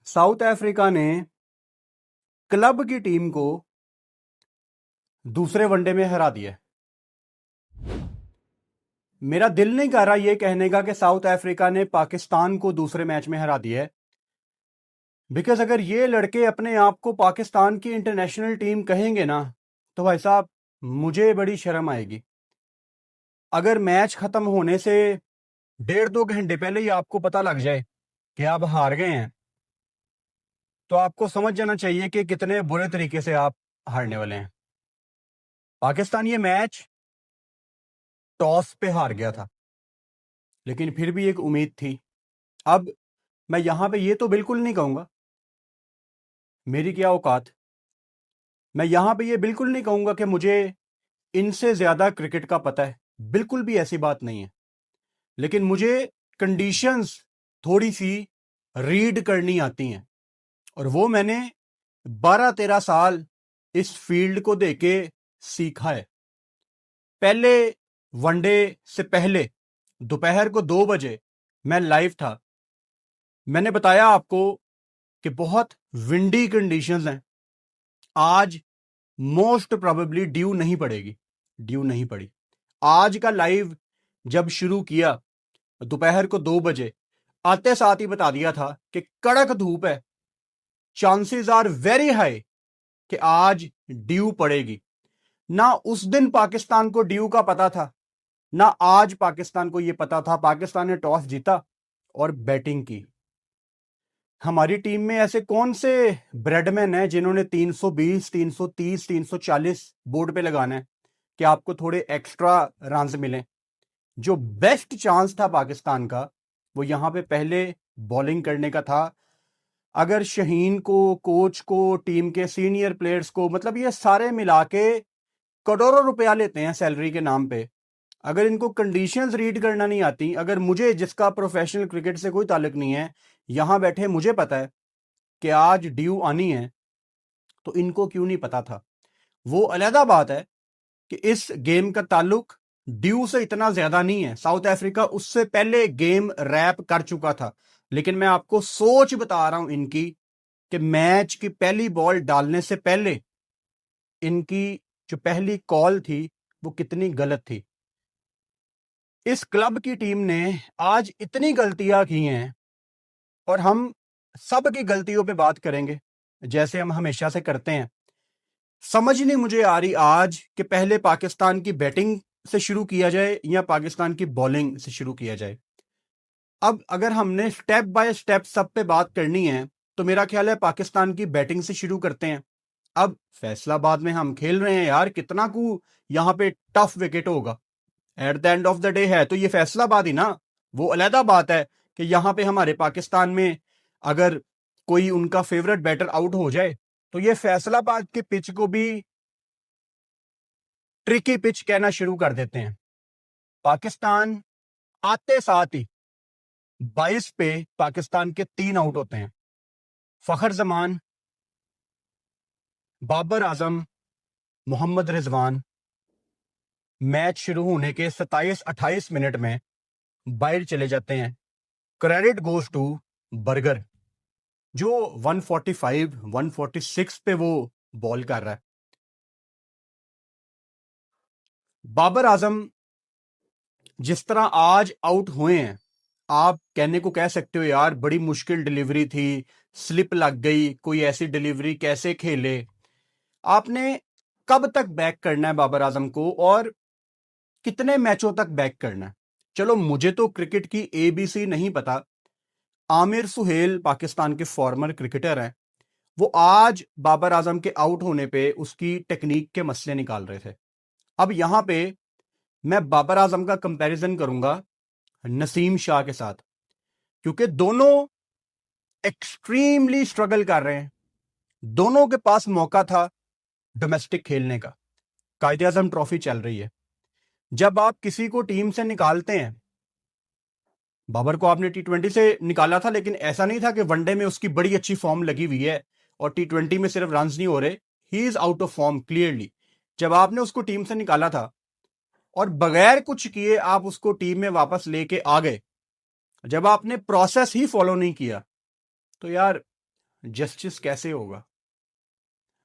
South Africa ने club की team को दूसरे वनडे में हरा दिया। मेरा दिल नहीं कर रहा यह कहने का कि साउथ अफ्रीका ने पाकिस्तान को दूसरे मैच में हरा दिया है, बिकॉज अगर ये लड़के अपने आप को पाकिस्तान की इंटरनेशनल टीम कहेंगे ना, तो भाई साहब मुझे बड़ी शर्म आएगी। अगर मैच खत्म होने से 1.5-2 घंटे पहले ही आपको पता लग जाए कि आप हार गए हैं, तो आपको समझ जाना चाहिए कि कितने बुरे तरीके से आप हारने वाले हैं। पाकिस्तान ये मैच टॉस पे हार गया था, लेकिन फिर भी एक उम्मीद थी। अब मैं यहां पे ये तो बिल्कुल नहीं कहूंगा मेरी क्या औकात, मैं यहां पे ये बिल्कुल नहीं कहूंगा कि मुझे इनसे ज्यादा क्रिकेट का पता है, बिल्कुल भी ऐसी बात नहीं है। लेकिन मुझे कंडीशंस थोड़ी सी रीड करनी आती हैं, और वो मैंने 12-13 साल इस फील्ड को देके सीखा है। पहले वनडे से पहले दोपहर को 2 बजे मैं लाइव था। मैंने बताया आपको कि बहुत विंडी कंडीशंस हैं। आज मोस्ट प्रोबेबली ड्यू नहीं पड़ेगी, ड्यू नहीं पड़ी। आज का लाइव जब शुरू किया दोपहर को 2 बजे, आते साथ ही बता दिया था कि कड़क धूप है, चांसेस आर वेरी हाई कि आज ड्यू पड़ेगी। ना उस दिन पाकिस्तान को ड्यू का पता था, ना आज पाकिस्तान को यह पता था। पाकिस्तान ने टॉस जीता और बैटिंग की। हमारी टीम में ऐसे कौन से ब्रेडमैन हैं जिन्होंने 320, 330, 340 बोर्ड पे लगाना है कि आपको थोड़े एक्स्ट्रा रन्स मिलें। जो बेस्ट चांस था पाकिस्तान का, वो यहां पे पहले बॉलिंग करने का था। अगर शहीन को, कोच को, टीम के सीनियर प्लेयर्स को, मतलब ये सारे मिला के करोड़ों रुपया लेते हैं सैलरी के नाम पे, अगर इनको कंडीशंस रीड करना नहीं आती, अगर मुझे जिसका प्रोफेशनल क्रिकेट से कोई ताल्लुक नहीं है, यहां बैठे मुझे पता है कि आज ड्यू आनी है, तो इनको क्यों नहीं पता था। वो अलग बात है कि इस गेम का ताल्लुक ड्यू से इतना ज्यादा नहीं है। साउथ अफ्रीका उससे पहले गेम रैप कर चुका था, लेकिन मैं आपको सोच बता रहा हूं इनकी, कि मैच की पहली बॉल डालने से पहले इनकी जो पहली कॉल थी वो कितनी गलत थी। इस क्लब की टीम ने आज इतनी गलतियां की हैं, और हम सब की गलतियों पे बात करेंगे जैसे हम हमेशा से करते हैं। समझ नहीं मुझे आ रही आज कि पहले पाकिस्तान की बैटिंग से शुरू किया जाए या पाकिस्तान की बॉलिंग से शुरू किया जाए। अब अगर हमने स्टेप बाय स्टेप सब पे बात करनी है, तो मेरा ख्याल है पाकिस्तान की बैटिंग से शुरू करते हैं। अब फैसलाबाद में हम खेल रहे हैं यार, कितना को यहां पे टफ विकेट होगा at the end of the day है तो ये फैसलाबाद ही ना। वो अलहदा बात है कि यहां पे हमारे पाकिस्तान में अगर कोई उनका फेवरेट बैटर आउट हो जाए, तो ये फैसलाबाद के पिच को भी ट्रिकी पिच कहना शुरू कर देते हैं। पाकिस्तान आते साथ ही 22 पे पाकिस्तान के 3 आउट होते हैं। फखर जमान, बाबर आजम, मोहम्मद रिजवान मैच शुरू होने के 27-28 मिनट में बाहर चले जाते हैं। क्रेडिट गोज टू बर्गर, जो 145, 146 पे वो बॉल कर रहा है। बाबर आजम जिस तरह आज आउट हुए हैं, आप कहने को कह सकते हो यार बड़ी मुश्किल डिलीवरी थी, स्लिप लग गई, कोई ऐसी डिलीवरी कैसे खेले। आपने कब तक बैक करना है बाबर आजम को, और कितने मैचों तक बैक करना है। चलो मुझे तो क्रिकेट की ABC नहीं पता। आमिर सुहेल पाकिस्तान के फॉर्मर क्रिकेटर हैं, वो आज बाबर आजम के आउट होने पे उसकी टेक्निक के मसले निकाल रहे थे। अब यहां पे मैं बाबर आजम का कंपैरिजन करूंगा नसीम शाह के साथ, क्योंकि दोनों एक्सट्रीमली स्ट्रगल कर रहे हैं। दोनों के पास मौका था डोमेस्टिक खेलने का, कायदे आजम ट्रॉफी चल रही है। जब आप किसी को टीम से निकालते हैं, बाबर को आपने T20 से निकाला था, लेकिन ऐसा नहीं था कि वनडे में उसकी बड़ी अच्छी फॉर्म लगी हुई है और T20 में सिर्फ रन नहीं हो रहे। He is out of form clearly. जब आपने उसको टीम से निकाला था और बगैर कुछ किए आप उसको टीम में वापस लेके आ गए, जब आपने प्रोसेस ही फॉलो नहीं किया, तो यार जस्टिस कैसे होगा?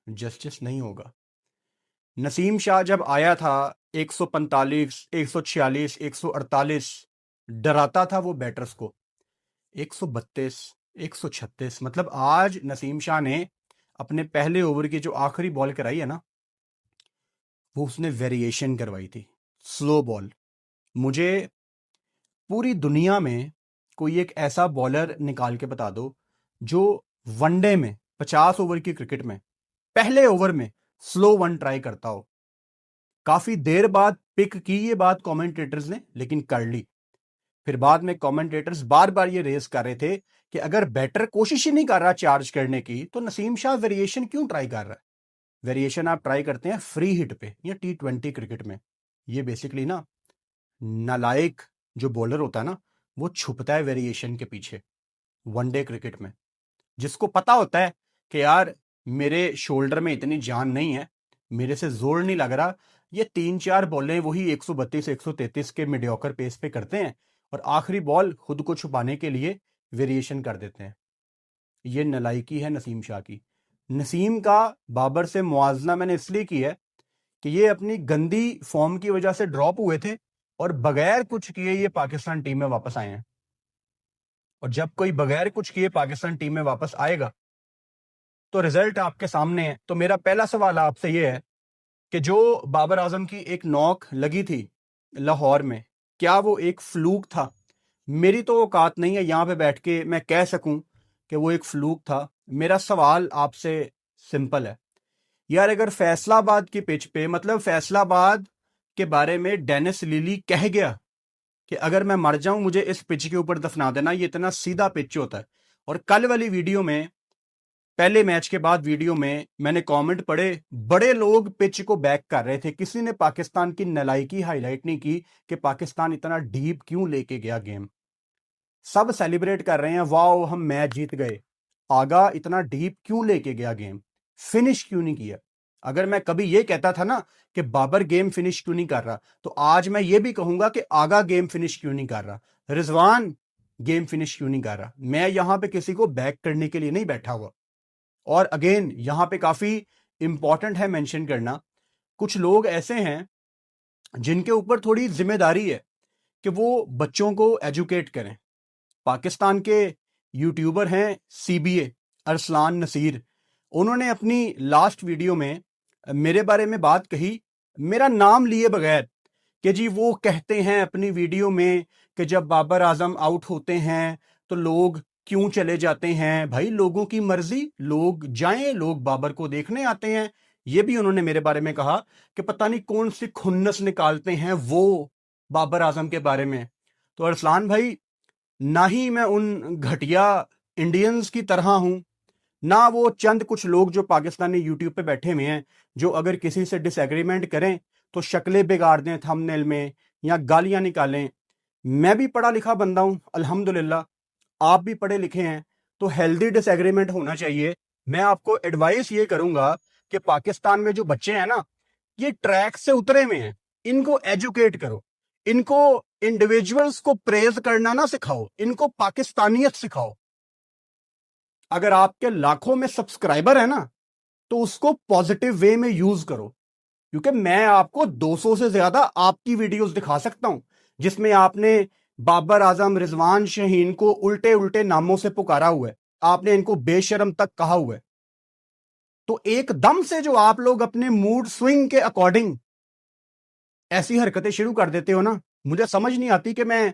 जस्टिस नहीं होगा। नसीम शाह जब आया था 145, 146, 148 डराता था वो बैटर्स को। 132, 136, मतलब आज नसीम शाह ने अपने पहले ओवर की जो आखिरी बॉल कराई है ना, वो उसने वेरिएशन करवाई थी, स्लो बॉल। मुझे पूरी दुनिया में कोई एक ऐसा बॉलर निकाल के बता दो जो वनडे में 50 ओवर की क्रिकेट में पहले ओवर में स्लो वन ट्राई करता हो। काफी देर बाद पिक की ये बात कमेंटेटर्स ने, लेकिन कर ली। फिर बाद में कमेंटेटर्स बार बार ये रेस कर रहे थे कि अगर बैटर कोशिश ही नहीं कर रहा चार्ज करने की तो नसीम शाह वेरिएशन क्यों ट्राई कर रहा है? वेरिएशन आप ट्राई करते हैं फ्री हिट पे या T20 क्रिकेट में। ये बेसिकली ना नालायक जो बॉलर होता है ना, वो छुपता है वेरिएशन के पीछे वनडे क्रिकेट में। जिसको पता होता है कि यार मेरे शोल्डर में इतनी जान नहीं है, मेरे से जोर नहीं लग रहा, ये 3-4 बॉलें वही 132, 133 के मीडियोकर पेस पे करते हैं और आखिरी बॉल खुद को छुपाने के लिए वेरिएशन कर देते हैं। ये नलायकी है नसीम शाह की। नसीम का बाबर से मुआवजा मैंने इसलिए किया है कि ये अपनी गंदी फॉर्म की वजह से ड्रॉप हुए थे और बगैर कुछ किए ये पाकिस्तान टीम में वापस आए हैं। और जब कोई बगैर कुछ किए पाकिस्तान टीम में वापस आएगा तो रिजल्ट आपके सामने है। तो मेरा पहला सवाल आपसे ये है कि जो बाबर आजम की एक नॉक लगी थी लाहौर में, क्या वो एक फ्लूक था? मेरी तो औकात नहीं है यहां पे बैठ के मैं कह सकूं कि वो एक फ्लूक था। मेरा सवाल आपसे सिंपल है यार, अगर फैसलाबाद की पिच पे, मतलब फैसलाबाद के बारे में डेनिस लिली कह गया कि अगर मैं मर जाऊं मुझे इस पिच के ऊपर दफना देना, ये इतना सीधा पिच होता है। और कल वाली वीडियो में, पहले मैच के बाद वीडियो में मैंने कमेंट पढ़े, बड़े लोग पिच को बैक कर रहे थे। किसी ने पाकिस्तान की नलायकी हाईलाइट नहीं की कि पाकिस्तान इतना डीप क्यों लेके गया गेम। सब सेलिब्रेट कर रहे हैं, वाओ हम मैच जीत गए। आगा इतना डीप क्यों लेके गया गेम? फिनिश क्यों नहीं किया? अगर मैं कभी ये कहता था ना कि बाबर गेम फिनिश क्यों नहीं कर रहा, तो आज मैं ये भी कहूंगा कि आगा गेम फिनिश क्यों नहीं कर रहा, रिजवान गेम फिनिश क्यों नहीं कर रहा। मैं यहां पे किसी को बैक करने के लिए नहीं बैठा हुआ। और अगेन यहां पे काफी इंपॉर्टेंट है मेंशन करना, कुछ लोग ऐसे हैं जिनके ऊपर थोड़ी जिम्मेदारी है कि वो बच्चों को एजुकेट करें। पाकिस्तान के यूट्यूबर हैं CBA, अरसलान नसीर। उन्होंने अपनी लास्ट वीडियो में मेरे बारे में बात कही, मेरा नाम लिए बगैर, कि जी वो कहते हैं अपनी वीडियो में कि जब बाबर आजम आउट होते हैं तो लोग क्यों चले जाते हैं। भाई लोगों की मर्जी, लोग जाएं, लोग बाबर को देखने आते हैं। ये भी उन्होंने मेरे बारे में कहा कि पता नहीं कौन सी खुन्नस निकालते हैं वो बाबर आजम के बारे में। तो अरसलान भाई, ना ही मैं उन घटिया इंडियंस की तरह हूं, ना वो चंद कुछ लोग जो पाकिस्तानी यूट्यूब पे बैठे हुए हैं जो अगर किसी से डिसएग्रीमेंट करें तो शक्लें बिगाड़ दें थंबनेल में या गालियां निकालें। मैं भी पढ़ा लिखा बंदा हूं अल्हम्दुलिल्लाह, आप भी पढ़े लिखे हैं, तो हेल्दी डिसएग्रीमेंट होना चाहिए। मैं आपको एडवाइस ये करूंगा कि पाकिस्तान में जो बच्चे हैं ना, ये ट्रैक से उतरे हुए हैं, इनको एजुकेट करो, इनको इंडिविजुअल्स को प्रेज करना ना सिखाओ, इनको पाकिस्तानियत सिखाओ। अगर आपके लाखों में सब्सक्राइबर है ना, तो उसको पॉजिटिव वे में यूज करो। क्योंकि मैं आपको 200 से ज्यादा आपकी वीडियोस दिखा सकता हूं जिसमें आपने बाबर आजम, रिजवान शाहीन को उल्टे उल्टे नामों से पुकारा हुआ है, आपने इनको बेशरम तक कहा हुआ है। तो एकदम से जो आप लोग अपने मूड स्विंग के अकॉर्डिंग ऐसी हरकतें शुरू कर देते हो ना, मुझे समझ नहीं आती कि मैं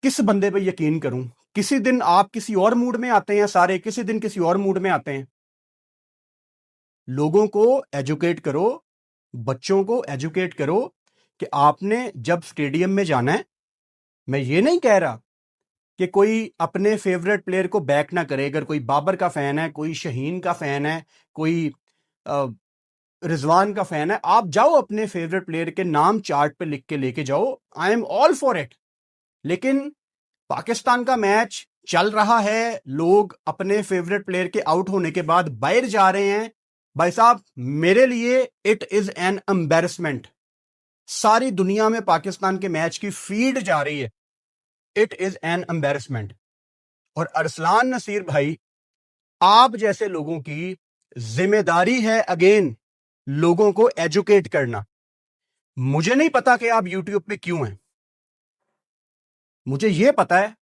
किस बंदे पे यकीन करूं। किसी दिन आप किसी और मूड में आते हैं सारे, किसी दिन किसी और मूड में आते हैं। लोगों को एजुकेट करो, बच्चों को एजुकेट करो कि आपने जब स्टेडियम में जाना है, मैं ये नहीं कह रहा कि कोई अपने फेवरेट प्लेयर को बैक ना करे। अगर कोई बाबर का फैन है, कोई शहीन का फैन है, कोई रिजवान का फैन है, आप जाओ अपने फेवरेट प्लेयर के नाम चार्ट पे लिख के लेके जाओ, I am all for it. लेकिन पाकिस्तान का मैच चल रहा है, लोग अपने फेवरेट प्लेयर के आउट होने के बाद बाहर जा रहे हैं, भाई साहब मेरे लिए इट इज एन एम्बैरेसमेंट। सारी दुनिया में पाकिस्तान के मैच की फीड जा रही है, इट इज एन एम्बैरेसमेंट। और अरसलान नसीर भाई, आप जैसे लोगों की जिम्मेदारी है अगेन लोगों को एजुकेट करना। मुझे नहीं पता कि आप यूट्यूब पे क्यों हैं, मुझे यह पता है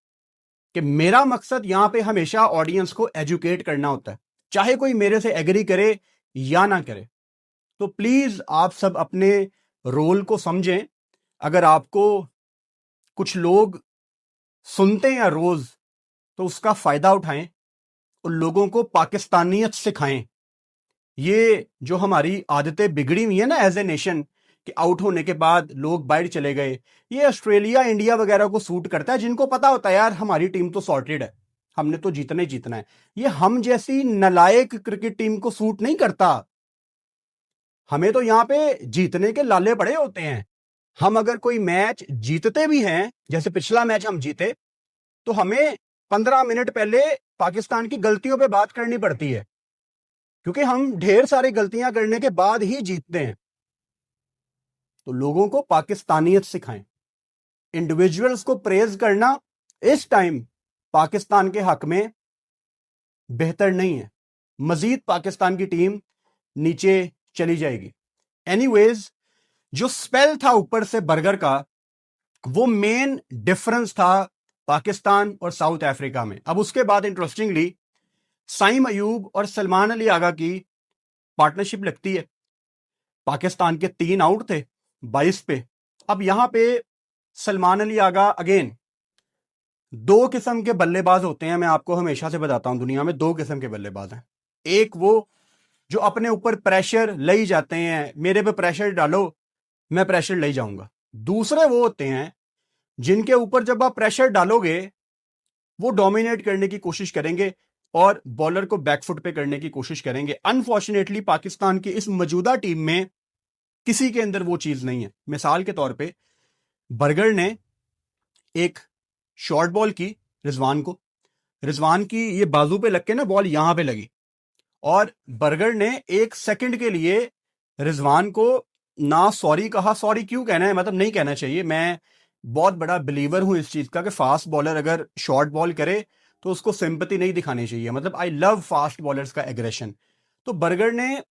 कि मेरा मकसद यहां पे हमेशा ऑडियंस को एजुकेट करना होता है, चाहे कोई मेरे से एग्री करे या ना करे। तो प्लीज आप सब अपने रोल को समझें। अगर आपको कुछ लोग सुनते हैं रोज, तो उसका फायदा उठाएं और लोगों को पाकिस्तानियत सिखाएं। ये जो हमारी आदतें बिगड़ी हुई है ना एज ए नेशन, कि आउट होने के बाद लोग बाहर चले गए, ये ऑस्ट्रेलिया इंडिया वगैरह को सूट करता है, जिनको पता होता है यार हमारी टीम तो सॉर्टेड है, हमने तो जीतना ही जीतना है। ये हम जैसी नलायक क्रिकेट टीम को सूट नहीं करता। हमें तो यहां पे जीतने के लाले पड़े होते हैं। हम अगर कोई मैच जीतते भी हैं, जैसे पिछला मैच हम जीते, तो हमें 15 मिनट पहले पाकिस्तान की गलतियों पे बात करनी पड़ती है, क्योंकि हम ढेर सारी गलतियां करने के बाद ही जीतते हैं। तो लोगों को पाकिस्तानियत सिखाएं। इंडिविजुअल्स को प्रेज करना इस टाइम पाकिस्तान के हक में बेहतर नहीं है, मजीद पाकिस्तान की टीम नीचे चली जाएगी। एनीवेज, जो स्पेल था ऊपर से बर्गर का, वो मेन डिफरेंस था पाकिस्तान और साउथ अफ्रीका में। अब उसके बाद इंटरेस्टिंगली साइम अयूब और सलमान अली आगा की पार्टनरशिप लगती है। पाकिस्तान के 3 आउट थे 22 पे। अब यहां पे सलमान अली आगा, अगेन 2 किस्म के बल्लेबाज होते हैं, मैं आपको हमेशा से बताता हूं, दुनिया में 2 किस्म के बल्लेबाज हैं। एक वो जो अपने ऊपर प्रेशर ले ही जाते हैं, मेरे पे प्रेशर डालो मैं प्रेशर ले जाऊंगा। दूसरे वो होते हैं जिनके ऊपर जब आप प्रेशर डालोगे वो डोमिनेट करने की कोशिश करेंगे और बॉलर को बैकफुट पे करने की कोशिश करेंगे। अनफॉर्चुनेटली पाकिस्तान की इस मौजूदा टीम में किसी के अंदर वो चीज नहीं है। मिसाल के तौर पे बर्गर ने एक शॉर्ट बॉल की रिजवान की ये बाजू पे लग के ना बॉल यहां पे लगी, और बर्गर ने 1 सेकंड के लिए रिजवान को ना सॉरी कहा। सॉरी क्यों कहना है, मतलब नहीं कहना चाहिए। मैं बहुत बड़ा बिलीवर हूं इस चीज का कि फास्ट बॉलर अगर शॉर्ट बॉल करे तो उसको सिंपैथी नहीं दिखानी चाहिए। मतलब आई लव फास्ट बॉलर्स का एग्रेशन। तो बर्गर ने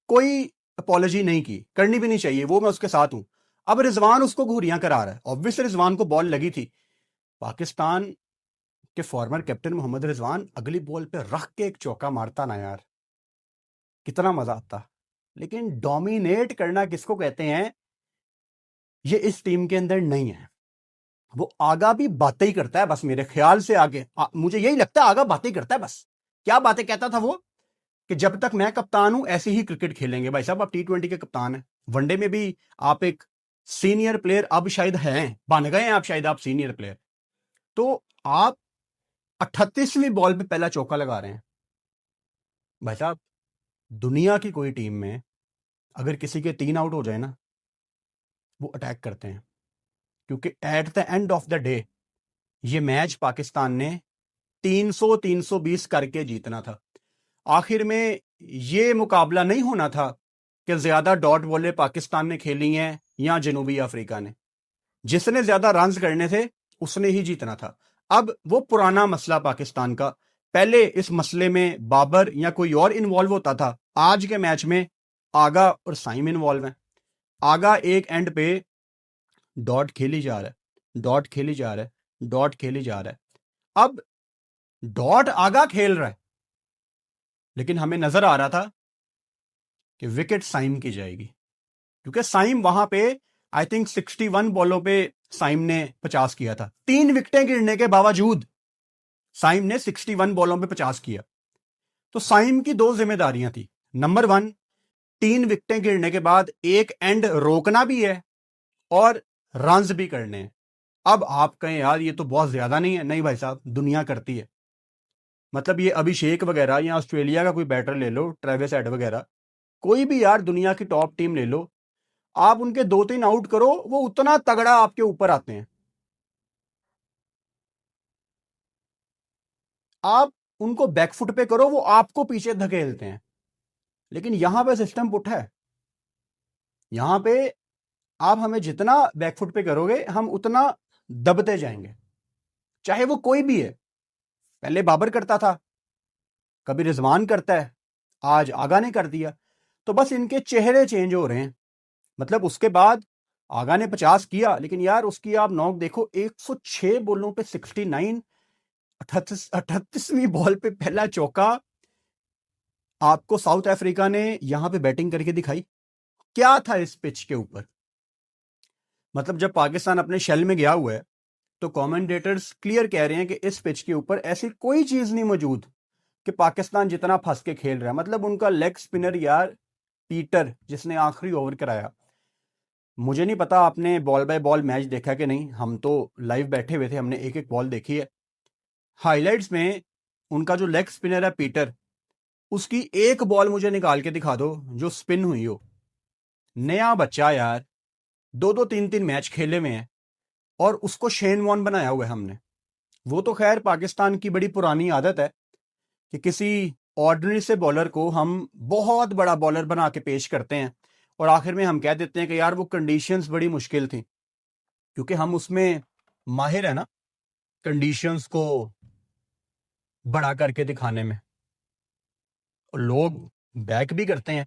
कोई अपॉलॉजी नहीं की, करनी भी नहीं चाहिए, वो मैं उसके साथ हूं। अब रिजवान उसको घूरियां करा रहा है, ऑब्वियसली रिजवान को बॉल लगी थी। पाकिस्तान के फॉर्मर कैप्टन मोहम्मद रिजवान अगली बॉल पे रख के एक चौका मारता ना यार, कितना मजा आता। लेकिन डोमिनेट करना किसको कहते हैं, ये इस टीम के अंदर नहीं है। वो आगा भी बातें ही करता है बस, मेरे ख्याल से आगे मुझे यही लगता है आगा बातें ही करता है बस। क्या बातें कहता था वो, कि जब तक मैं कप्तान हूं ऐसे ही क्रिकेट खेलेंगे। भाई साहब, आप T20 के कप्तान हैं, वनडे में भी आप एक सीनियर प्लेयर अब शायद हैं, बन गए हैं आप, शायद आप सीनियर प्लेयर। तो आप 38वीं बॉल पे पहला चौका लगा रहे हैं। भाई साहब, दुनिया की कोई टीम में अगर किसी के 3 आउट हो जाए ना, वो अटैक करते हैं, क्योंकि at the end of the day ये मैच पाकिस्तान ने 300-320 करके जीतना था। आखिर में ये मुकाबला नहीं होना था कि ज्यादा डॉट बॉलें पाकिस्तान ने खेली हैं या जनूबी अफ्रीका ने। जिसने ज्यादा रन्स करने थे उसने ही जीतना था। अब वो पुराना मसला पाकिस्तान का, पहले इस मसले में बाबर या कोई और इन्वॉल्व होता था, आज के मैच में आगा और साइम इन्वॉल्व हैं। आगा एक एंड पे डॉट खेली जा रहा है, डॉट खेली जा रहा है, डॉट खेली जा रहा है। अब डॉट आगा खेल रहा है, लेकिन हमें नजर आ रहा था कि विकेट साइम की जाएगी, क्योंकि साइम वहां पे आई थिंक 61 बॉलों पे साइम ने 50 किया था। 3 विकेटें गिरने के बावजूद साइम ने 61 बॉलों पे 50 किया। तो साइम की 2 जिम्मेदारियां थी। नंबर 1, 3 विकेटें गिरने के बाद एक एंड रोकना भी है और रन्स भी करने हैं। अब आप कहें यार ये तो बहुत ज्यादा नहीं है, नहीं भाई साहब, दुनिया करती है। मतलब ये अभिषेक वगैरह या ऑस्ट्रेलिया का कोई बैटर ले लो, ट्रेविस हेड वगैरह, कोई भी यार दुनिया की टॉप टीम ले लो, आप उनके 2-3 आउट करो, वो उतना तगड़ा आपके ऊपर आते हैं। आप उनको बैकफुट पे करो, वो आपको पीछे धकेलते हैं। लेकिन यहां पे सिस्टम पुट है, यहां पे आप हमें जितना बैकफुट पे करोगे हम उतना दबते जाएंगे, चाहे वो कोई भी है। पहले बाबर करता था, कभी रिजवान करता है, आज आगा ने कर दिया। तो बस इनके चेहरे चेंज हो रहे हैं। मतलब उसके बाद आगा ने 50 किया, लेकिन यार उसकी आप नॉक देखो, 106 बॉलों पे 69, 38वीं बॉल पे पहला चौका आपको साउथ अफ्रीका ने यहां पे बैटिंग करके दिखाई। क्या था इस पिच के ऊपर? मतलब जब पाकिस्तान अपने शेल में गया हुआ है तो कमेंटेटर्स क्लियर कह रहे हैं कि इस पिच के ऊपर ऐसी कोई चीज नहीं मौजूद कि पाकिस्तान जितना फंस के खेल रहा है। मतलब उनका लेग स्पिनर यार पीटर, जिसने आखिरी ओवर कराया, मुझे नहीं पता आपने बॉल बाय बॉल मैच देखा कि नहीं, हम तो लाइव बैठे हुए थे, हमने एक एक बॉल देखी है। हाइलाइट्स में उनका जो लेग स्पिनर है पीटर, उसकी एक बॉल मुझे निकाल के दिखा दो जो स्पिन हुई हो। नया बच्चा यार, दो दो तीन तीन मैच खेले में है और उसको शेन वॉर्न बनाया हुआ है हमने। वो तो खैर पाकिस्तान की बड़ी पुरानी आदत है कि किसी ऑर्डिनरी से बॉलर को हम बहुत बड़ा बॉलर बना के पेश करते हैं और आखिर में हम कह देते हैं कि यार वो कंडीशंस बड़ी मुश्किल थी, क्योंकि हम उसमें माहिर है ना, कंडीशंस को बड़ा करके दिखाने में, और लोग बैक भी करते हैं।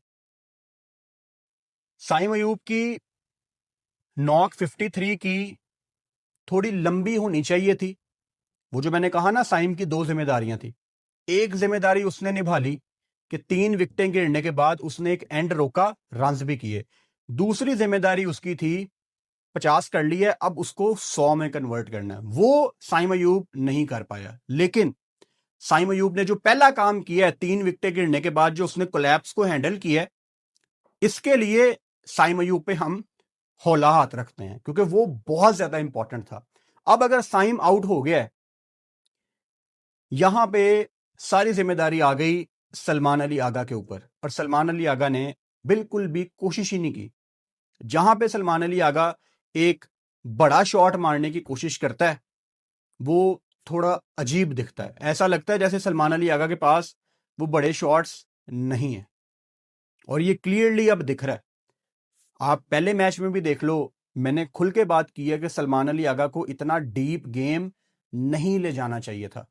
साइम अयूब की नॉक 53 की थोड़ी लंबी होनी चाहिए थी। वो जो मैंने कहा ना, साइम की दो जिम्मेदारियां थी। एक जिम्मेदारी उसने निभा ली कि 3 विकेटें गिरने के बाद उसने एक एंड रोका, रन्स भी किए। दूसरी जिम्मेदारी उसकी थी 50 कर ली है, अब उसको 100 में कन्वर्ट करना है। वो साइम अयूब नहीं कर पाया। लेकिन साइम अयूब ने जो पहला काम किया है 3 विकेटें गिरने के बाद, जो उसने कोलैप्स को हैंडल किया है, इसके लिए साइम अयूब पे हम हौला हाथ रखते हैं, क्योंकि वो बहुत ज्यादा इंपॉर्टेंट था। अब अगर साइम आउट हो गया है, यहां पे सारी जिम्मेदारी आ गई सलमान अली आगा के ऊपर, और सलमान अली आगा ने बिल्कुल भी कोशिश ही नहीं की। जहां पे सलमान अली आगा एक बड़ा शॉट मारने की कोशिश करता है, वो थोड़ा अजीब दिखता है। ऐसा लगता है जैसे सलमान अली आगा के पास वो बड़े शॉट्स नहीं है, और ये क्लियरली अब दिख रहा है। आप पहले मैच में भी देख लो, मैंने खुल के बात की है कि सलमान अली आगा को इतना डीप गेम नहीं ले जाना चाहिए था।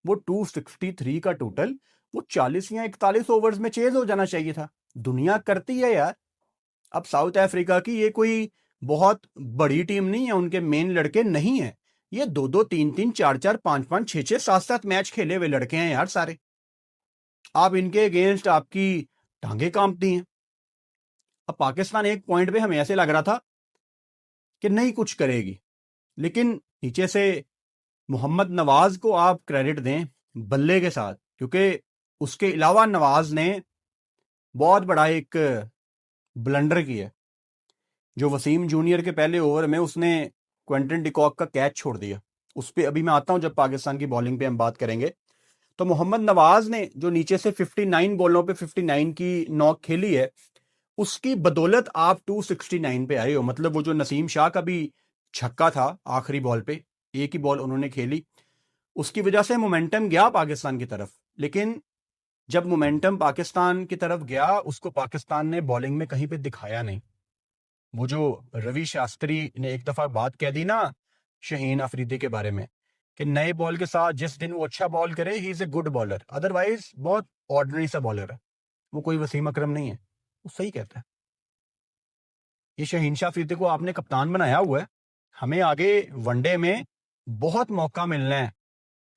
वो 263 का टोटल, वो 40 या 41 ओवर्स में चेज हो जाना चाहिए था। दुनिया करती है यार। अब साउथ अफ्रीका की ये कोई बहुत बड़ी टीम नहीं है, उनके मेन लड़के नहीं है। ये 2-2, 3-3, 4-4, 5-5, 6-6, 7-7 मैच खेले हुए लड़के हैं यार सारे। आप इनके अगेंस्ट आपकी टांगे कांपती हैं। अब पाकिस्तान एक पॉइंट पे हमें ऐसे लग रहा था कि नहीं कुछ करेगी, लेकिन नीचे से मोहम्मद नवाज को आप क्रेडिट दें बल्ले के साथ, क्योंकि उसके अलावा नवाज ने बहुत बड़ा एक ब्लंडर किया। जो वसीम जूनियर के पहले ओवर में उसने क्विंटन डिकॉक का कैच छोड़ दिया, उस पर अभी मैं आता हूं जब पाकिस्तान की बॉलिंग पे हम बात करेंगे। तो मोहम्मद नवाज ने जो नीचे से 59 बॉलों पे 59 की नॉक खेली है, उसकी बदौलत आप 269 पे आए हो। मतलब वो जो नसीम शाह का भी छक्का था आखिरी बॉल पे, एक ही बॉल उन्होंने खेली, उसकी वजह से मोमेंटम गया पाकिस्तान की तरफ। लेकिन जब मोमेंटम पाकिस्तान की तरफ गया, उसको पाकिस्तान ने बॉलिंग में कहीं पे दिखाया नहीं। वो जो रवि शास्त्री ने एक दफा बात कह दी ना शहीन अफरीदी के बारे में, कि नए बॉल के साथ जिस दिन वो अच्छा बॉल करे, he is a good bowler, otherwise बहुत ऑर्डिनरी सा बॉलर है, वो कोई वसीम अकरम नहीं है। वो सही कहता है। ये शहीन शाह अफरीदी को आपने कप्तान बनाया हुआ है, हमें आगे वनडे में बहुत मौका मिलना है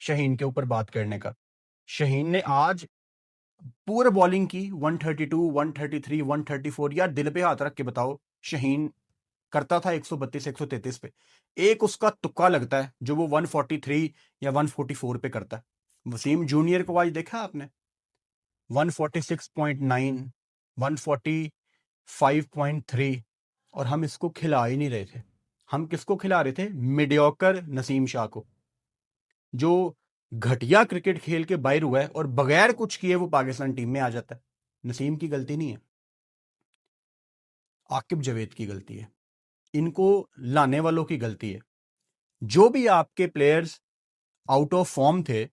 शहीन के ऊपर बात करने का। शहीन ने आज पूरे बॉलिंग की 132, 133, 134। यार दिल पे हाथ रख के बताओ, शहीन करता था 132, 133 पे, एक उसका तुक्का लगता है जो वो 143 या 144 पे करता है। वसीम जूनियर को आज देखा आपने, 146.9, 145.3, और हम इसको खिला ही नहीं रहे थे। हम किसको खिला रहे थे? मीडियोकर नसीम शाह को, जो घटिया क्रिकेट खेल के बाहर हुआ है और बगैर कुछ किए वो पाकिस्तान टीम में आ जाता है। नसीम की गलती नहीं है, आकिब जावेद की गलती है, इनको लाने वालों की गलती है। जो भी आपके प्लेयर्स आउट ऑफ फॉर्म थे,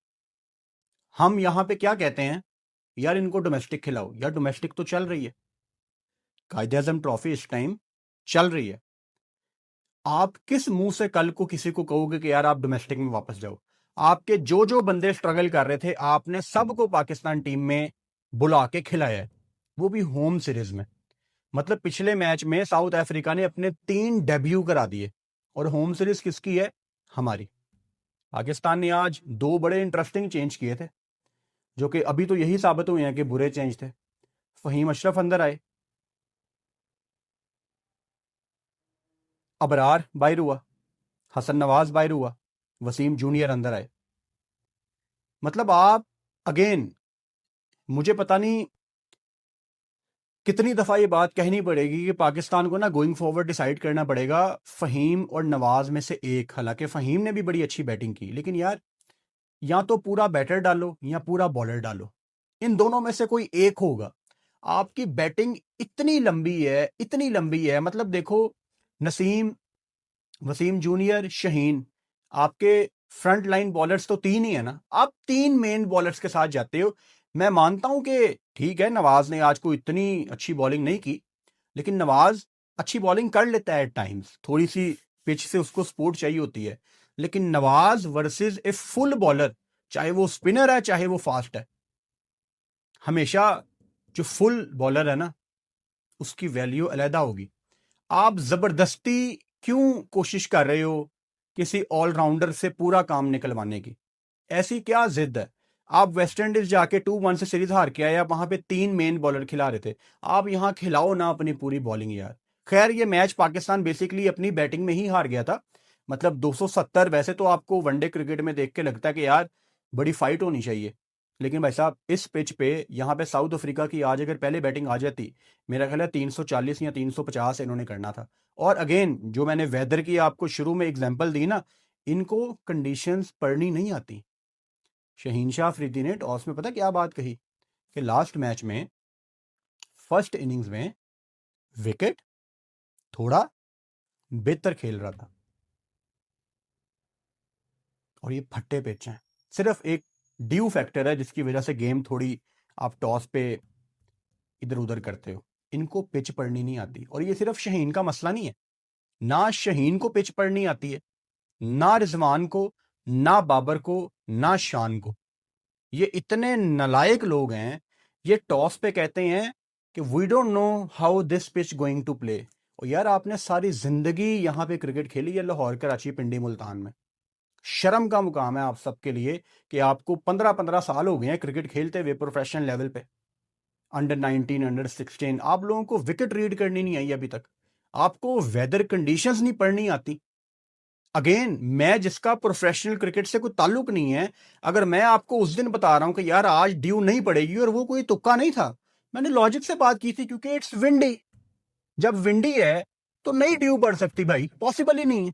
हम यहां पे क्या कहते हैं, यार इनको डोमेस्टिक खिलाओ। यार डोमेस्टिक तो चल रही है, कायदे आजम ट्रॉफी इस टाइम चल रही है। आप किस मुंह से कल को किसी को कहोगे कि यार आप डोमेस्टिक में वापस जाओ? आपके जो जो बंदे स्ट्रगल कर रहे थे आपने सबको पाकिस्तान टीम में बुला के खिलाया है, वो भी होम सीरीज में। मतलब पिछले मैच में साउथ अफ्रीका ने अपने 3 डेब्यू करा दिए और होम सीरीज किसकी है? हमारी। पाकिस्तान ने आज 2 बड़े इंटरेस्टिंग चेंज किए थे, जो कि अभी तो यही साबित हुए हैं कि बुरे चेंज थे। फहीम अशरफ अंदर आए, अबरार बाहर हुआ, हसन नवाज बाहर हुआ, वसीम जूनियर अंदर आए। मतलब आप अगेन, मुझे पता नहीं कितनी दफा ये बात कहनी पड़ेगी कि पाकिस्तान को ना गोइंग फॉरवर्ड डिसाइड करना पड़ेगा फहीम और नवाज में से एक। हालांकि फहीम ने भी बड़ी अच्छी बैटिंग की, लेकिन यार या तो पूरा बैटर डालो या पूरा बॉलर डालो, इन दोनों में से कोई एक होगा। आपकी बैटिंग इतनी लंबी है, इतनी लंबी है। मतलब देखो, नसीम, वसीम जूनियर, शहीन, आपके फ्रंट लाइन बॉलर्स तो 3 ही है ना। आप 3 मेन बॉलर्स के साथ जाते हो। मैं मानता हूं कि ठीक है, नवाज ने आज को इतनी अच्छी बॉलिंग नहीं की, लेकिन नवाज अच्छी बॉलिंग कर लेता है एट टाइम्स। थोड़ी सी पिच से उसको सपोर्ट चाहिए होती है, लेकिन Nawaz versus a full bowler, चाहे वो स्पिनर है चाहे वो फास्ट है, हमेशा जो फुल बॉलर है ना उसकी वैल्यू अलहदा होगी। आप जबरदस्ती क्यों कोशिश कर रहे हो किसी ऑलराउंडर से पूरा काम निकलवाने की? ऐसी क्या जिद है? आप वेस्ट इंडीज जाके 2-1 से सीरीज हार के आए, आप वहां पे 3 मेन बॉलर खिला रहे थे। आप यहां खिलाओ ना अपनी पूरी बॉलिंग यार। खैर, ये मैच पाकिस्तान बेसिकली अपनी बैटिंग में ही हार गया था। मतलब 270, वैसे तो आपको वनडे क्रिकेट में देख के लगता है कि यार बड़ी फाइट होनी चाहिए, लेकिन भाई साहब इस पिच पे यहाँ पे साउथ अफ्रीका की आज अगर पहले बैटिंग आ जाती, मेरा ख्याल है 340 या 350 इन्होंने करना था। और अगेन, जो मैंने वेदर की आपको शुरू में एग्जांपल दी ना, इनको कंडीशंस पढ़नी नहीं आती। शहीन शाह अफरीदी ने टॉस में पता क्या बात कही कि लास्ट मैच में फर्स्ट इनिंग्स में विकेट थोड़ा बेहतर खेल रहा था और ये फट्टे पिच हैं। सिर्फ एक ड्यू फैक्टर है जिसकी वजह से गेम थोड़ी आप टॉस पे इधर उधर करते हो। इनको पिच पढ़नी नहीं आती। और ये सिर्फ शहीन का मसला नहीं है, ना शहीन को पिच पढ़नी आती है, ना रिजवान को, ना बाबर को, ना शान को। ये इतने नलायक लोग हैं, ये टॉस पे कहते हैं कि we don't know how this pitch going to play. और यार आपने सारी जिंदगी यहां पे क्रिकेट खेली है, लाहौर, कराची, पिंडी, मुल्तान में। शर्म का मुकाम है आप सबके लिए कि आपको 15-15 साल हो गए हैं क्रिकेट खेलते हुए प्रोफेशनल लेवल पे। अंडर 19, अंडर 16, आप लोगों को विकेट रीड करनी नहीं आई अभी तक। आपको वेदर कंडीशंस नहीं पढ़नी आती। अगेन, मैं जिसका प्रोफेशनल क्रिकेट से कोई ताल्लुक नहीं है, अगर मैं आपको उस दिन बता रहा हूं कि यार आज ड्यू नहीं पड़ेगी, और वो कोई तुक्का नहीं था, मैंने लॉजिक से बात की थी, क्योंकि इट्स विंडी। जब विंडी है तो नहीं ड्यू पड़ सकती भाई, पॉसिबल ही नहीं है।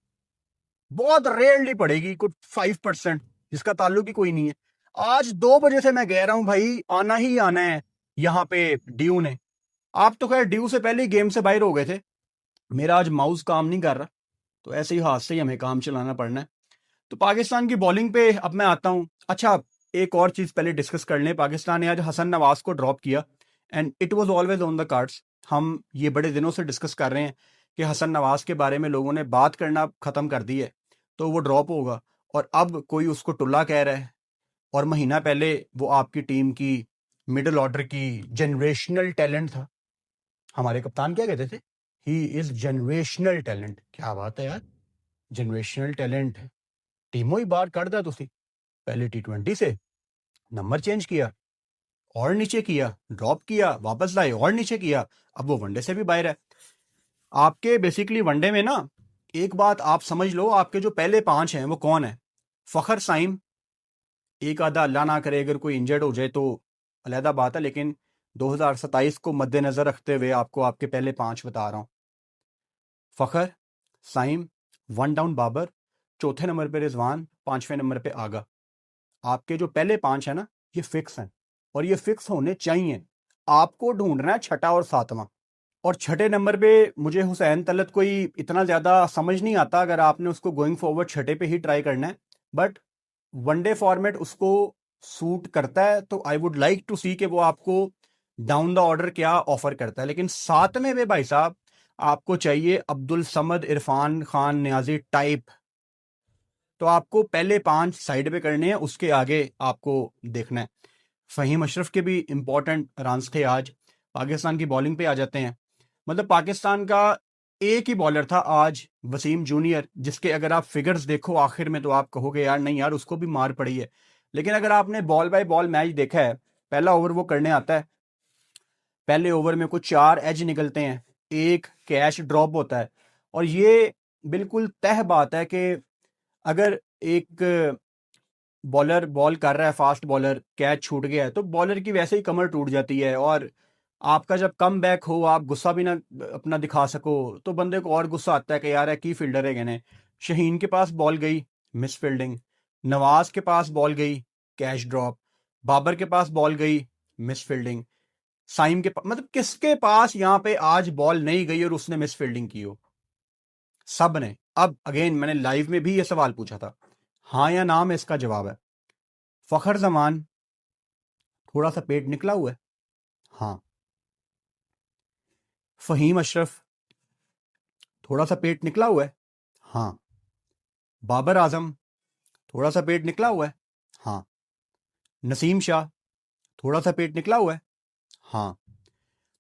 बहुत रेयरली पड़ेगी, कुछ 5%, जिसका ताल्लुक ही कोई नहीं है। आज 2 बजे से मैं कह रहा हूं भाई आना ही आना है यहां पे ड्यू ने। आप तो खैर ड्यू से पहले ही गेम से बाहर हो गए थे। मेरा आज माउस काम नहीं कर रहा, तो ऐसे ही हाथ से ही हमें काम चलाना पड़ना है। तो पाकिस्तान की बॉलिंग पे अब मैं आता हूं। अच्छा, एक और चीज पहले डिस्कस कर लें। पाकिस्तान ने आज हसन नवाज को ड्रॉप किया, and it was always on the cards. हम ये बड़े दिनों से डिस्कस कर रहे हैं कि हसन नवाज के बारे में लोगों ने बात करना खत्म कर दी है, तो वो ड्रॉप होगा। और अब कोई उसको टुल्ला कह रहा है, और महीना पहले वो आपकी टीम की मिडिल ऑर्डर की जनरेशनल टैलेंट था। हमारे कप्तान क्या कहते थे? He is generational talent. क्या बात है यार, जनरेशनल टैलेंट। टीमों ही बाहर ਕੱਢਦਾ ਤੁਸੀਂ। पहले T20 से नंबर चेंज किया और नीचे किया, ड्रॉप किया, वापस लाए और नीचे किया, अब वो वनडे से भी बाहर है। आपके बेसिकली वनडे में ना, एक बात आप समझ लो, आपके जो पहले 5 हैं वो कौन है? फखर साइम, एक आधा अल्लाह ना करे अगर कोई इंजर्ड हो जाए तो अलहदा बात है, लेकिन 2027 को मद्देनजर रखते हुए आपको आपके पहले 5 बता रहा हूं। फखर, साइम, 1 डाउन बाबर, चौथे नंबर पे रिजवान, 5वें नंबर पे आगा। आपके जो पहले 5 है ना, ये फिक्स हैं, और ये फिक्स होने चाहिए। आपको ढूंढना है छठा और सातवां। और छठे नंबर पे मुझे हुसैन तलत कोई इतना ज्यादा समझ नहीं आता, अगर आपने उसको गोइंग फॉरवर्ड छठे पे ही ट्राई करना है, बट वनडे फॉर्मेट उसको सूट करता है, तो आई वुड लाइक टू सी कि वो आपको डाउन द ऑर्डर क्या ऑफर करता है। लेकिन 7वें पे भाई साहब आपको चाहिए अब्दुल समद, इरफान खान, न्याजी टाइप तो आपको पहले 5 साइड पे करने हैं, उसके आगे आपको देखना है। फ़हीम अशरफ के भी इंपॉर्टेंट रन्स थे आज। पाकिस्तान की बॉलिंग पे आ जाते हैं। मतलब पाकिस्तान का एक ही बॉलर था आज, वसीम जूनियर, जिसके अगर आप फिगर्स देखो आखिर में तो आप कहोगे यार नहीं यार उसको भी मार पड़ी है। लेकिन अगर आपने बॉल बाय बॉल मैच देखा है, पहला ओवर वो करने आता है, पहले ओवर में कुछ 4 एज निकलते हैं, एक कैच ड्रॉप होता है। और ये बिल्कुल तय बात है कि अगर एक बॉलर बॉल कर रहा है, फास्ट बॉलर, कैच छूट गया है तो बॉलर की वैसे ही कमर टूट जाती है। और आपका जब कम बैक हो, आप गुस्सा भी ना अपना दिखा सको, तो बंदे को और गुस्सा आता है कि यार की फील्डर है कहने। शहीन के पास बॉल गई, मिस फील्डिंग। नवाज के पास बॉल गई, कैच ड्रॉप। बाबर के पास बॉल गई, मिस फील्डिंग। साइम के मतलब किसके पास यहाँ पे आज बॉल नहीं गई और उसने मिस फील्डिंग की हो? सब ने। अब अगेन मैंने लाइव में भी ये सवाल पूछा था, हाँ या ना में इसका जवाब है। फखर जमान, थोड़ा सा पेट निकला हुआ है, हाँ। फहीम अशरफ, थोड़ा सा पेट निकला हुआ है, हाँ। बाबर आजम, थोड़ा सा पेट निकला हुआ है, हाँ। नसीम शाह, थोड़ा सा पेट निकला हुआ है, हाँ।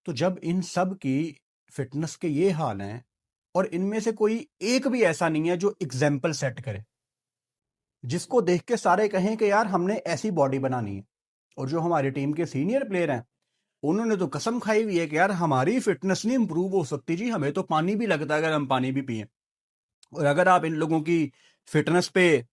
तो जब इन सब की फिटनेस के ये हाल हैं और इनमें से कोई एक भी ऐसा नहीं है जो एग्जाम्पल सेट करे, जिसको देख के सारे कहें कि यार हमने ऐसी बॉडी बनानी है। और जो हमारी टीम के सीनियर प्लेयर हैं, उन्होंने तो कसम खाई हुई है कि यार हमारी फिटनेस नहीं इंप्रूव हो सकती जी, हमें तो पानी भी लगता है अगर हम पानी भी पिए। और अगर आप इन लोगों की फिटनेस पे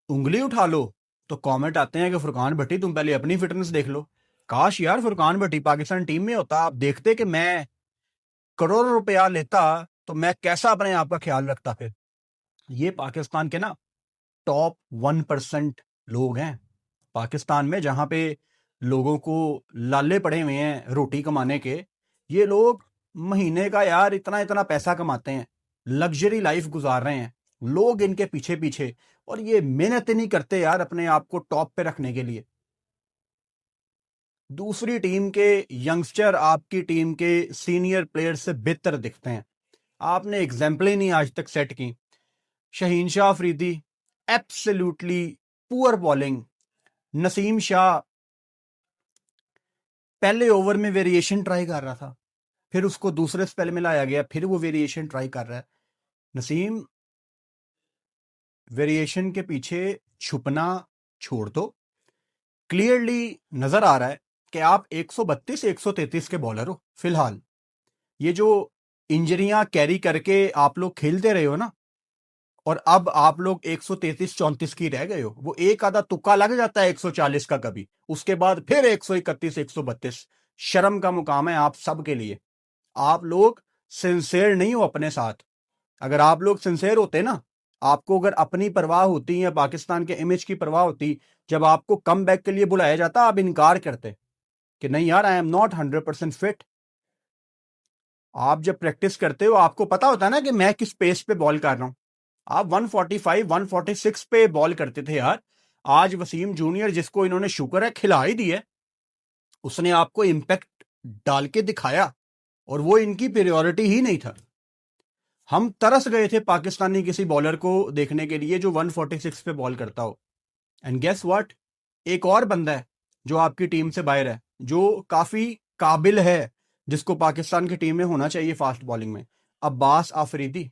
उंगली उठा लो तो कमेंट आते हैं कि फुरकान भट्टी तुम पहले अपनी फिटनेस देख लो। काश यार फुरकान भट्टी पाकिस्तान टीम में होता, आप देखते कि मैं करोड़ों रुपया लेता तो मैं कैसा अपने आप का ख्याल रखता। फिर ये पाकिस्तान के ना टॉप 1% लोग हैं पाकिस्तान में, जहां पे लोगों को लाले पड़े हुए हैं रोटी कमाने के। ये लोग महीने का यार इतना इतना पैसा कमाते हैं, लग्जरी लाइफ गुजार रहे हैं, लोग इनके पीछे पीछे, और ये मेहनत नहीं करते यार अपने आप को टॉप पे रखने के लिए। दूसरी टीम के यंगस्टर आपकी टीम के सीनियर प्लेयर से बेहतर दिखते हैं। आपने एग्जाम्पल ही नहीं आज तक सेट की। Shaheen Shah Afridi, absolutely poor bowling. Naseem Shah पहले ओवर में वेरिएशन ट्राई कर रहा था, फिर उसको दूसरे स्पेल में लाया गया, फिर वो वेरिएशन ट्राई कर रहा है। नसीम, वेरिएशन के पीछे छुपना छोड़ दो। क्लियरली नजर आ रहा है कि आप 132 133 के बॉलर हो फिलहाल। ये जो इंजरियां कैरी करके आप लोग खेलते रहे हो ना, और अब आप लोग 133 34 की रह गए हो। वो एक आधा तुक्का लग जाता है 140 का कभी, उसके बाद फिर 131 132। शर्म का मुकाम है आप सब के लिए। आप लोग सिंसेयर नहीं हो अपने साथ। अगर आप लोग सिंसेयर होते ना, आपको अगर अपनी परवाह होती या पाकिस्तान के इमेज की परवाह होती, जब आपको कम बैक के लिए बुलाया जाता आप इनकार करते कि नहीं यार आई एम नॉट 100% फिट। आप जब प्रैक्टिस करते हो आपको पता होता है ना कि मैं किस पेस पे बॉल कर रहा हूं। आप 145 146 पे बॉल करते थे यार। आज वसीम जूनियर, जिसको इन्होंने शुक्र है खिला ही दिया, उसने आपको इंपैक्ट डाल के दिखाया, और वो इनकी प्रायोरिटी ही नहीं था। हम तरस गए थे पाकिस्तानी किसी बॉलर को देखने के लिए जो 146 पे बॉल करता हो। एंड गेस व्हाट, एक और बंदा है जो आपकी टीम से बाहर है, जो काफी काबिल है, जिसको पाकिस्तान की टीम में होना चाहिए फास्ट बॉलिंग में, अब्बास आफरीदी।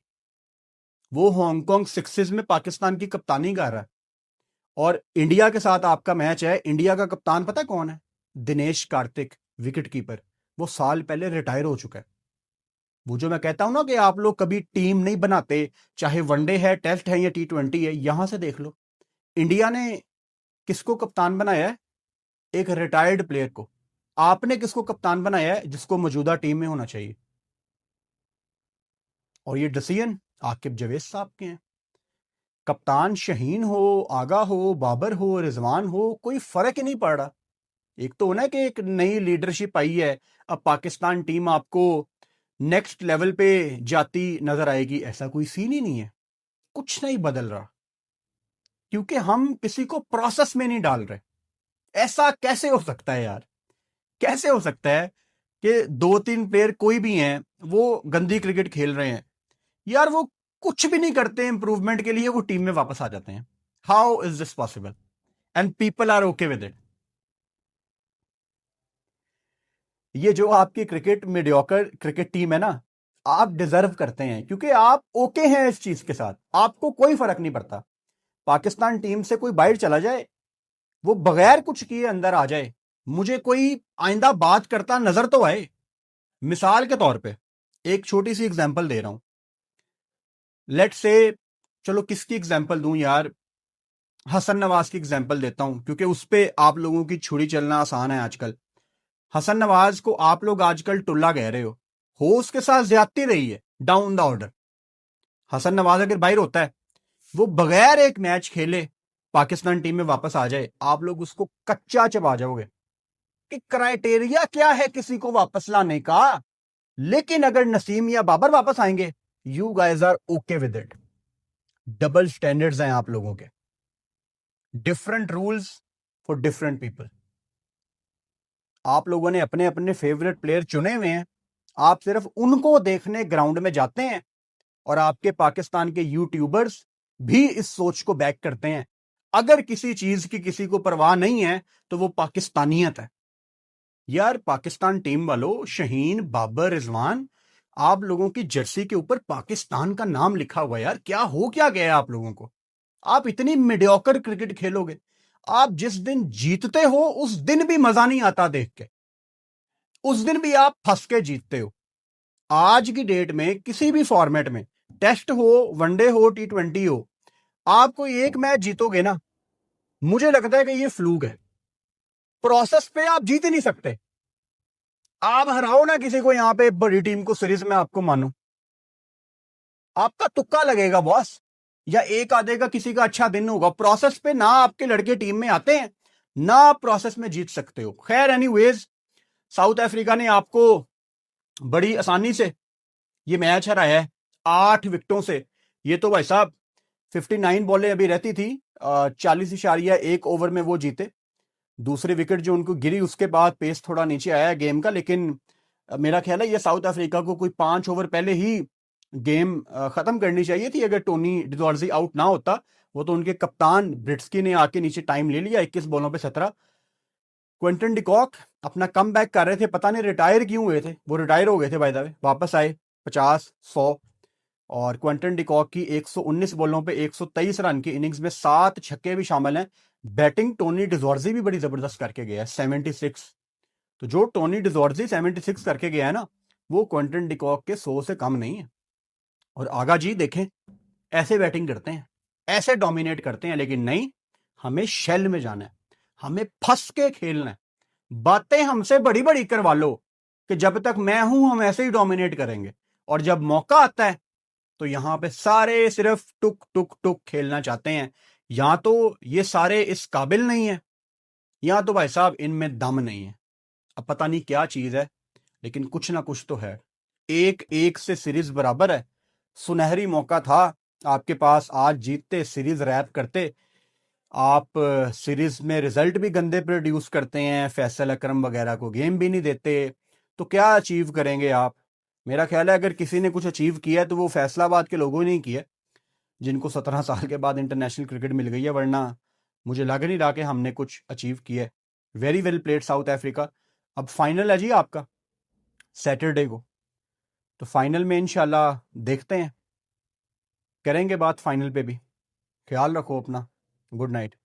वो हांगकांग सिक्सेस में पाकिस्तान की कप्तानी कर रहा है। और इंडिया के साथ आपका मैच है, इंडिया का कप्तान पता है कौन है? Dinesh Karthik, wicket keeper. वो साल पहले रिटायर हो चुका है। वो जो मैं कहता हूं ना कि आप लोग कभी टीम नहीं बनाते, चाहे वनडे है, टेस्ट है या T20 है, यहां से देख लो इंडिया ने किसको कप्तान बनाया है? एक रिटायर्ड प्लेयर को। आपने किसको कप्तान बनाया है? जिसको मौजूदा टीम में होना चाहिए। और ये डिसीजन आकिब जावेद साहब के हैं। कप्तान शहीन हो, आगा हो, बाबर हो, रिजवान हो, कोई फर्क ही नहीं पड़ रहा। एक तो होना है कि एक नई लीडरशिप आई है, अब पाकिस्तान टीम आपको नेक्स्ट लेवल पे जाती नजर आएगी, ऐसा कोई सीन ही नहीं है। कुछ नहीं बदल रहा, क्योंकि हम किसी को प्रोसेस में नहीं डाल रहे। ऐसा कैसे हो सकता है यार? कैसे हो सकता है कि 2-3 प्लेयर कोई भी हैं, वो गंदी क्रिकेट खेल रहे हैं यार? वो कुछ भी नहीं करते इंप्रूवमेंट के लिए, वो टीम में वापस आ जाते हैं। How is this possible? And people are okay with it. ये जो आपकी क्रिकेट मीडियोकर क्रिकेट टीम है ना, आप डिजर्व करते हैं क्योंकि आप ओके हैं इस चीज के साथ, आपको कोई फर्क नहीं पड़ता। पाकिस्तान टीम से कोई बाहर चला जाए, वो बगैर कुछ किए अंदर आ जाए, मुझे कोई आइंदा बात करता नजर तो आए। मिसाल के तौर पे एक छोटी सी एग्जांपल दे रहा हूं। लेट से, चलो किसकी एग्जांपल दूं यार, हसन नवाज की एग्जांपल देता हूं क्योंकि उस पे आप लोगों की छुरी चलना आसान है आजकल। हसन नवाज को आप लोग आजकल टुल्ला कह रहे हो उसके साथ ज्यादती रही है down the order. Hasan Nawaz अगर बाहर होता है, वो बगैर एक मैच खेले पाकिस्तान टीम में वापस आ जाए, आप लोग उसको कच्चा चबा जाओगे कि क्राइटेरिया क्या है किसी को वापस लाने का। लेकिन अगर नसीम या बाबर वापस आएंगे, you guys are okay with it. Double standards हैं आप लोगों के, different rules for different people. आप लोगों ने अपने अपने फेवरेट प्लेयर चुने हुए हैं, आप सिर्फ उनको देखने ग्राउंड में जाते हैं। और आपके पाकिस्तान के यूट्यूबर्स भी इस सोच को बैक करते हैं, अगर किसी चीज की किसी को परवाह नहीं है तो वो पाकिस्तानियत है। यार पाकिस्तान टीम वालों, शहीन, बाबर, रिजवान, आप लोगों की जर्सी के ऊपर पाकिस्तान का नाम लिखा हुआ है। यार क्या गया आप लोगों को? आप इतनी मीडियोकर क्रिकेट खेलोगे, आप जिस दिन जीतते हो उस दिन भी मजा नहीं आता देख के, उस दिन भी आप फंस के जीतते हो। आज की डेट में किसी भी फॉर्मेट में, टेस्ट हो, वनडे हो, T20 हो, आप कोई एक मैच जीतोगे ना, मुझे लगता है कि ये फ्लूक है। प्रोसेस पे आप जीत ही नहीं सकते। आप हराओ ना किसी को यहां पे बड़ी टीम को सीरीज में, आपको मानो आपका तुक्का लगेगा बॉस, या एक आधे का किसी का अच्छा दिन होगा। प्रोसेस पे ना आपके लड़के टीम में आते हैं, ना आप प्रोसेस में जीत सकते हो। खैर एनीवेज, साउथ अफ्रीका ने आपको बड़ी आसानी से ये मैच हराया है 8 विकेटों से। ये तो भाई साहब 59 बॉलें अभी रहती थी, 40.1 ओवर में वो जीते। दूसरी विकेट जो उनको गिरी उसके बाद पेस थोड़ा नीचे आया गेम का, लेकिन मेरा ख्याल है ये साउथ अफ्रीका को कोई 5 ओवर पहले ही गेम खत्म करनी चाहिए थी, अगर टोनी डिजॉर्जी आउट ना होता। वो तो उनके कप्तान ब्रिट्सकी ने आके नीचे टाइम ले लिया, 21 बॉलों पे 17। क्विंटन डिकॉक अपना कम बैक कर रहे थे, पता नहीं रिटायर क्यों हुए थे, वो रिटायर हो गए थे बाय द वे, वापस आए 50, 100। और क्विंटन डिकॉक की 119 बॉलों पे 123 रन की इनिंग्स में 7 छक्के भी शामिल हैं। बैटिंग टोनी डिजॉर्जी भी बड़ी जबरदस्त करके गया है, 76। तो जो टोनी डिजॉर्जी 76 करके गया है ना, वो क्विंटन डिकॉक के 100 से कम नहीं है। और आगा जी देखें, ऐसे बैटिंग करते हैं, ऐसे डोमिनेट करते हैं, लेकिन नहीं, हमें शेल में जाना है, हमें फंस के खेलना है। बातें हमसे बड़ी बड़ी करवा लो कि जब तक मैं हूं हम ऐसे ही डोमिनेट करेंगे, और जब मौका आता है तो यहां पे सारे सिर्फ टुक टुक टुक खेलना चाहते हैं। या तो ये सारे इस काबिल नहीं है, या तो भाई साहब इनमें दम नहीं है। अब पता नहीं क्या चीज है, लेकिन कुछ ना कुछ तो है। 1-1 से सीरीज बराबर है, सुनहरी मौका था आपके पास, आज जीतते, सीरीज रैप करते। आप सीरीज में रिजल्ट भी गंदे प्रोड्यूस करते हैं, फैसल अकरम वगैरह को गेम भी नहीं देते, तो क्या अचीव करेंगे आप? मेरा ख्याल है अगर किसी ने कुछ अचीव किया है तो वो फैसलाबाद के लोगों ने ही किया, जिनको 17 साल के बाद इंटरनेशनल क्रिकेट मिल गई है, वरना मुझे लग नहीं रहा कि हमने कुछ अचीव किया है। Very well played south Africa. अब फाइनल है जी आपका सैटरडे को, तो फाइनल में इंशाल्लाह देखते हैं, करेंगे बात फाइनल पे भी। ख्याल रखो अपना, गुड नाइट।